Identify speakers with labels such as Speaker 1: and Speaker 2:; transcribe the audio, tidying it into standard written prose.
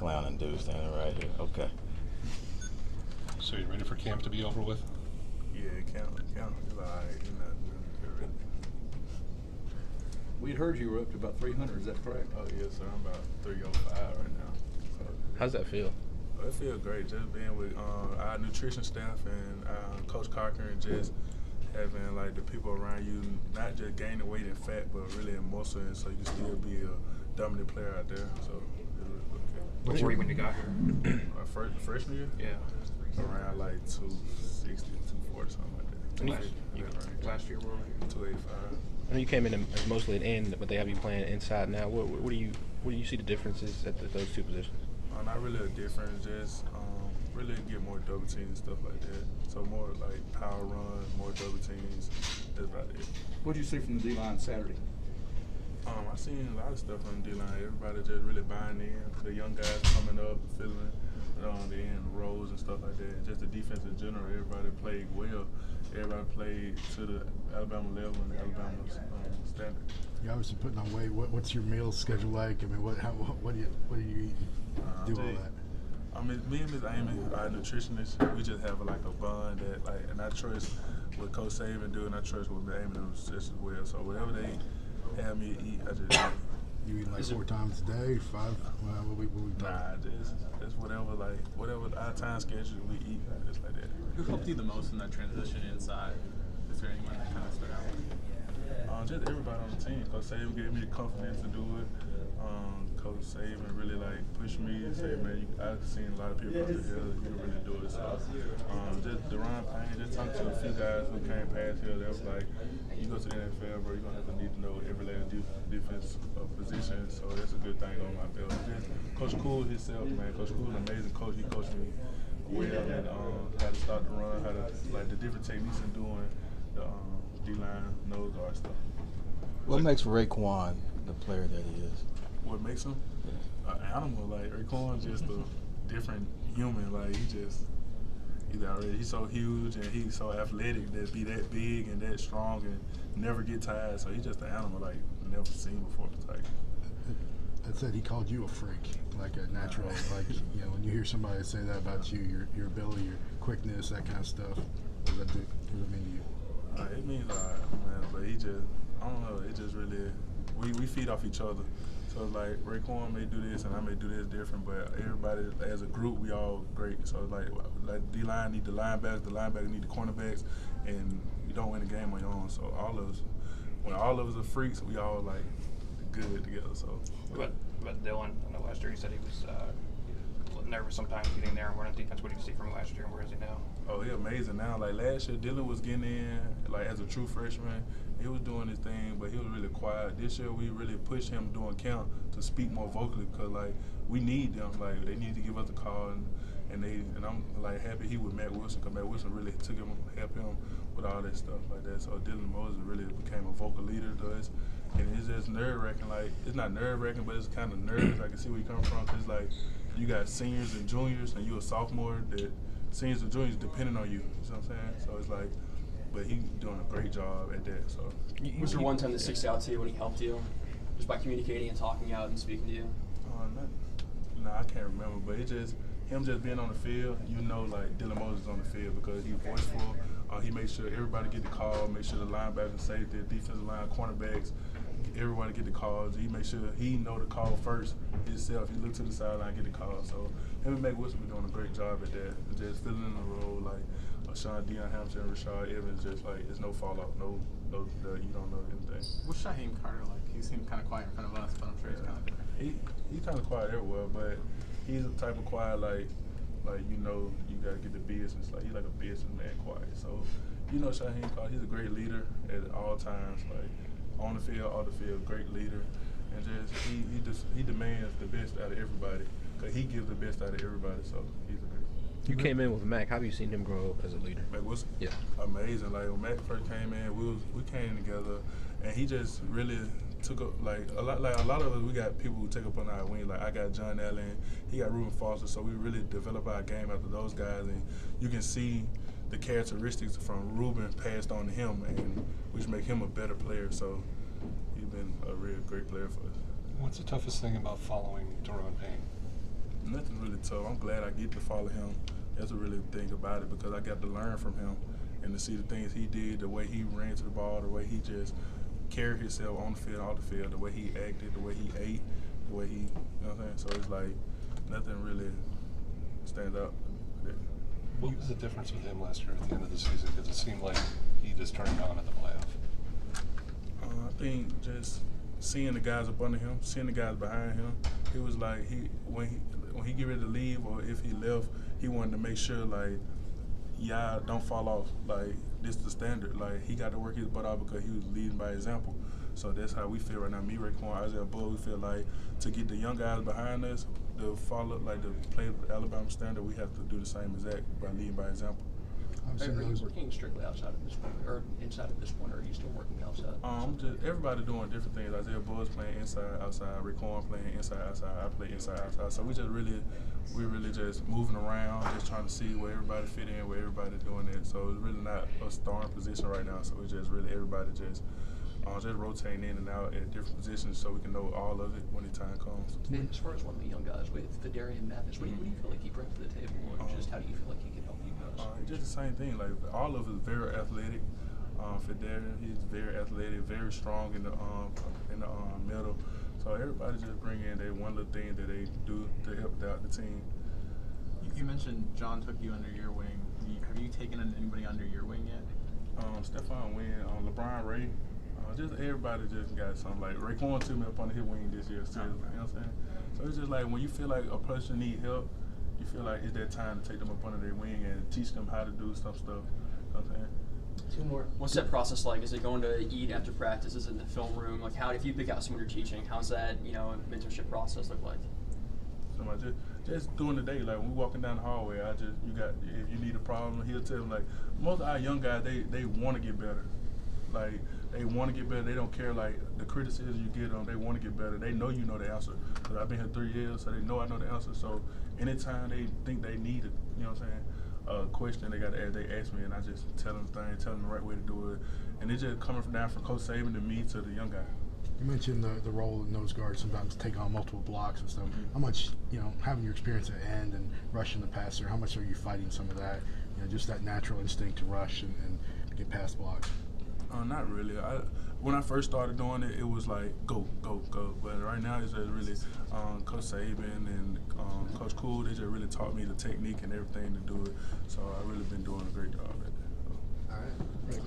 Speaker 1: clowning dude standing right here. Okay.
Speaker 2: So you ready for camp to be over with?
Speaker 3: Yeah, count. It's all right. You're not ready.
Speaker 4: We'd heard you were up to about 300. Is that correct?
Speaker 3: Oh yes, sir. I'm about 305 right now. So,
Speaker 1: How's that feel?
Speaker 3: it feels great just being with our nutrition staff and Coach Cochran, and just having like the people around you, not just gaining weight and fat, but really in muscle, and so you can still be a dominant player out there. So it was okay.
Speaker 5: What were you when you got here?
Speaker 3: Freshman year?
Speaker 5: Yeah.
Speaker 3: Around like 260, 240, something like that.
Speaker 5: Last year, where were you?
Speaker 3: 285.
Speaker 1: I know you came in as mostly an end, but they have you playing inside now. What do you see the differences at those two positions?
Speaker 3: Not really a difference, just really get more double teams and stuff like that. So more like power runs, more double teams. That's about it.
Speaker 4: What did you see from the D-line Saturday?
Speaker 3: I seen a lot of stuff on the D-line. Everybody just really buying in. The young guys coming up, feeling the end roles and stuff like that. Just the defense in general, everybody played well. Everybody played to the Alabama level and Alabama's standard.
Speaker 6: You're obviously putting on weight. What's your meal schedule like? I mean, what do you eat? Do all that?
Speaker 3: I mean, me and Ms. Amy, our nutritionist, we just have like a bond that like, and I trust what Coach Saban do, and I trust what Ms. Amy does just as well. So whatever they have me eat, I just eat.
Speaker 6: You eat like 4 times a day, 5? What we
Speaker 3: Nah, just whatever our time schedule we eat, just like that.
Speaker 7: Who helped you the most in that transition inside? Is there anyone that kind of stood out?
Speaker 3: Just everybody on the team. Coach Saban gave me the confidence to do it. Coach Saban really like pushed me and said, man, I've seen a lot of people out there, you can really do it. So just Deron Payne, just talked to a few guys who came past here that was like, you go to the NFL, bro, you're going to have to need to know every last defense position. So that's a good thing on my belt. Just Coach Cool himself, man. Coach Cool is an amazing coach. He coached me well and how to start the run, how to, like the different techniques in doing the D-line, nose guard stuff.
Speaker 1: What makes Raekwon the player that he is?
Speaker 3: What makes him an animal? Like Raekwon's just a different human. Like he's so huge and he's so athletic that be that big and that strong and never get tired. So he's just an animal like never seen before. Like
Speaker 6: That said, he called you a freak, like a natural. Like when you hear somebody say that about you, your ability, your quickness, that kind of stuff. What does that mean to you?
Speaker 3: It means a lot, man. But he just, I don't know. It just really, we feed off each other. So it's like Raekwon may do this and I may do this different, but everybody as a group, we all great. So it's like D-line need the linebackers need the cornerbacks, and you don't win the game on your own. So when all of us are freaks, we all like good together. So.
Speaker 5: But Dylan, I know last year he said he was a little nervous sometimes getting there and running defense. What did you see from him last year, and where is he now?
Speaker 3: Oh, he's amazing now. Like last year, Dylan was getting in like as a true freshman. He was doing his thing, but he was really quiet. This year, we really pushed him during camp to speak more vocally because like we need them. Like they need to give us a call, and I'm like happy he with Matt Wilson because Matt Wilson really helped him with all that stuff like that. So Dylan Moses really became a vocal leader to us, and it's just nerve-wracking. Like it's not nerve-wracking, but it's kind of nervous. I can see where you come from because like you got seniors and juniors, and you're a sophomore that seniors and juniors depending on you. You know what I'm saying? So it's like, but he's doing a great job at that. So.
Speaker 8: Was there one time that sticks out to you when he helped you, just by communicating and talking out and speaking to you?
Speaker 3: I can't remember, but it just him just being on the field. Like Dylan Moses is on the field because he's voiceful. He makes sure everybody get the call. Make sure the linebackers, safety, defensive line, cornerbacks, everybody get the calls. He makes sure he know the call first himself. He look to the sideline, get the call. So him and Matt Wilson be doing a great job at that. Just filling in the role like Sean Deion Hampton, Rashad Evans. Just like it's no fall off, no, you don't know anything.
Speaker 7: What's Shaheem Carter like? He seemed kind of quiet in front of us, but I'm sure he's kind of.
Speaker 3: He's kind of quiet everywhere, but he's the type of quiet like you gotta get the business. Like he's like a businessman quiet. So Shaheem Carter, he's a great leader at all times. Like on the field, off the field, great leader, and just he demands the best out of everybody because he gives the best out of everybody. So he's a great.
Speaker 1: You came in with Mac. How have you seen him grow as a leader?
Speaker 3: Mac Wilson?
Speaker 1: Yeah.
Speaker 3: Amazing. Like when Mac first came in, we came together, and he just really took up a lot of us. We got people who take up on our wing. Like I got John Allen, he got Reuben Foster. So we really develop our game after those guys, and you can see the characteristics from Reuben passed on to him, and which make him a better player. So he's been a real great player for us.
Speaker 2: What's the toughest thing about following Deron Payne?
Speaker 3: So I'm glad I get to follow him. That's a really thing about it because I got to learn from him and to see the things he did, the way he ran to the ball, the way he just carried himself on the field, off the field, the way he acted, the way he ate, the way he, you know what I'm saying? So it's like nothing really stands out.
Speaker 2: What was the difference with him last year at the end of the season? Because it seemed like he just turned on at the playoff.
Speaker 3: I think just seeing the guys up under him, seeing the guys behind him, it was like when he get ready to leave or if he left, he wanted to make sure like y'all don't fall off. Like this the standard. Like he got to work his butt off because he was leading by example. So that's how we feel right now. Me, Raekwon, Isaiah Bull, we feel like to get the young guys behind us, to follow like to play Alabama standard, we have to do the same exact by leading by example.
Speaker 8: Are you working strictly outside of this point, or inside at this point, or are you still working outside?
Speaker 3: Just everybody doing different things. Isaiah Bull's playing inside, outside. Raekwon playing inside, outside. I play inside, outside. So we really just moving around, just trying to see where everybody fit in, where everybody doing it. So it's really not a starting position right now. So it's just really everybody just rotating in and out at different positions, so we can know all of it when the time comes.
Speaker 8: And as far as one of the young guys with Fidarian Mathis, what do you feel like he brings to the table, and just how do you feel like he can help you guys?
Speaker 3: It's just the same thing. Like all of us very athletic. Fidarian, he's very athletic, very strong in the middle. So everybody just bring in that one little thing that they do to help out the team.
Speaker 7: You mentioned John took you under your wing. Have you taken anybody under your wing yet?
Speaker 3: Stephon Wynn, LeBron Ray. Just everybody just got something. Like Raekwon took me up under his wing this year too. You know what I'm saying? So it's just like when you feel like a person need help, you feel like it's that time to take them up under their wing and teach them how to do some stuff. You know what I'm saying?
Speaker 8: Two more. What's that process like? Is it going to eat after practice? Is it in the film room? Like, how if you pick out someone you're teaching, how's that mentorship process look like?
Speaker 3: So just during the day, like when we walking down the hallway, if you need a problem, he'll tell them. Like most of our young guys, they want to get better. Like they want to get better. They don't care like the criticism you get them. They want to get better. They know you know the answer. Cause I've been here 3 years, so they know I know the answer. So anytime they think they need it, you know what I'm saying? A question they got to ask, they ask me, and I just tell them things, tell them the right way to do it, and it's just coming down from Coach Saban to me to the young guy.
Speaker 6: You mentioned the role of nose guard sometimes take on multiple blocks and stuff. How much, having your experience at end and rushing the passer, how much are you fighting some of that? Just that natural instinct to rush and get past blocks.
Speaker 3: Not really. When I first started doing it, it was like go, go, go. But right now, it's just really Coach Saban and Coach Cool. They just really taught me the technique and everything to do it. So I've really been doing a great job at that.
Speaker 6: All right. Thanks.